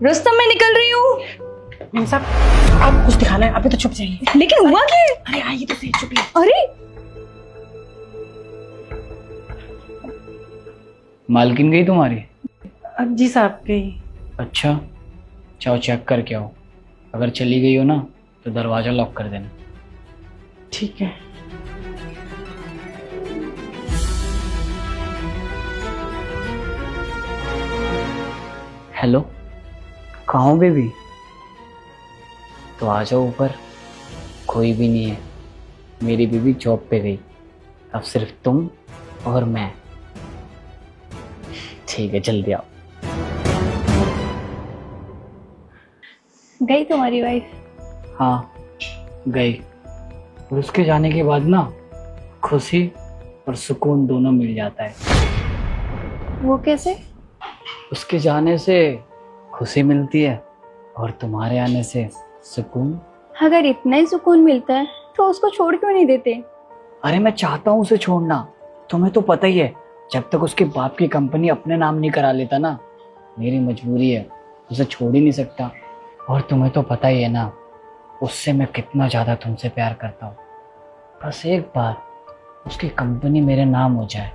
रुस्तम, मैं निकल रही हूँ। मेम साहब आप कुछ दिखाना है, अभी तो चुप जाइए। लेकिन हुआ क्या है? अरे आइए तो सही, चुप ही। अरे मालकिन गई तुम्हारी? जी साहब गई। अच्छा, जाओ चेक करके आओ। अगर चली गई हो ना तो दरवाज़ा लॉक कर देना। ठीक है। हेलो, कहाँ हो बेबी? तो आ जाओ ऊपर। कोई भी नहीं है, मेरी बीबी जॉब पे गई। अब सिर्फ तुम और मैं। ठीक है, जल्दी आओ। गई तुम्हारी वाइफ? हाँ गई। और उसके जाने के बाद ना खुशी और सुकून दोनों मिल जाता है। वो कैसे? उसके जाने से खुशी मिलती है और तुम्हारे आने से सुकून। अगर इतना ही सुकून मिलता है तो उसको छोड़ क्यों नहीं देते? अरे मैं चाहता हूँ उसे छोड़ना, तुम्हें तो पता ही है। जब तक उसके बाप की कंपनी अपने नाम नहीं करा लेता ना, मेरी मजबूरी है, उसे छोड़ ही नहीं सकता। और तुम्हें तो पता ही है ना, उससे मैं कितना ज़्यादा तुमसे प्यार करता हूँ। बस एक बार उसकी कंपनी मेरे नाम हो जाए,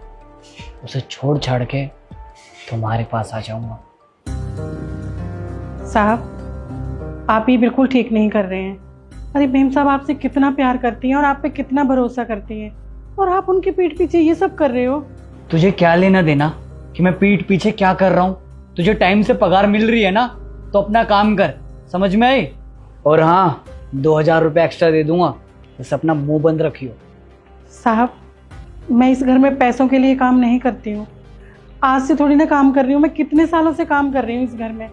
उसे छोड़ छाड़ के तुम्हारे पास आ जाऊंगा। साहब आप ये बिल्कुल ठीक नहीं कर रहे हैं। अरे मेम साहब आपसे कितना प्यार करती हैं और आप पे कितना भरोसा करती हैं, और आप उनके पीठ पीछे ये सब कर रहे हो। तुझे क्या लेना देना कि मैं पीठ पीछे क्या कर रहा हूँ? तुझे टाइम से पगार मिल रही है ना, तो अपना काम कर, समझ में आई? और हाँ, 2000 रुपये एक्स्ट्रा दे दूंगा, बस अपना मुंह बंद रखियो। साहब मैं इस घर में पैसों के लिए काम नहीं करती हूँ। आज से थोड़ी ना काम कर रही हूँ, मैं कितने सालों से काम कर रही हूँ इस घर में।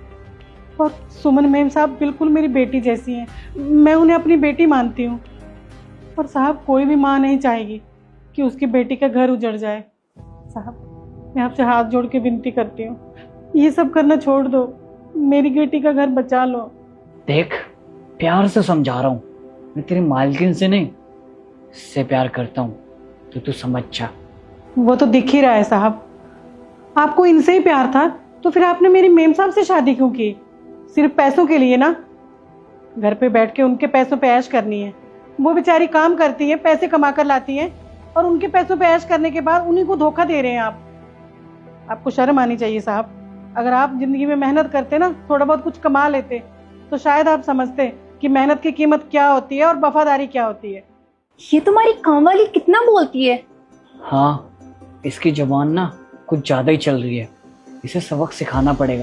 और सुमन मेम साहब बिल्कुल मेरी बेटी जैसी हैं, मैं उन्हें अपनी बेटी मानती हूँ। और साहब कोई भी माँ नहीं चाहेगी कि उसकी बेटी का घर उजड़ जाए। साहब मैं आपसे हाथ जोड़ के विनती करती हूँ, ये सब करना छोड़ दो, मेरी बेटी का घर बचा लो। देख, प्यार से समझा रहा हूँ, मैं तेरी मालकिन से नहीं, इससे प्यार करता हूँ, तो तू समझ जा। वो तो दिख ही रहा है साहब, आपको इनसे ही प्यार था तो फिर आपने मेरी मेम साहब से शादी क्यों की? सिर्फ पैसों के लिए ना? घर पे बैठ के उनके पैसों पे ऐश करनी है। वो बेचारी काम करती है, पैसे कमा कर लाती है, और उनके पैसों पे ऐश करने के बाद उन्हीं को धोखा दे रहे हैं आप। आपको शर्म आनी चाहिए साहब। अगर आप जिंदगी में मेहनत करते ना, थोड़ा बहुत कुछ कमा लेते, तो शायद आप समझते कि मेहनत की कीमत क्या होती है और वफादारी क्या होती है। ये तुम्हारी काम वाली कितना बोलती है। हाँ, इसकी जुबान ना कुछ ज़्यादा ही चल रही है, इसे सबक सिखाना पड़ेगा।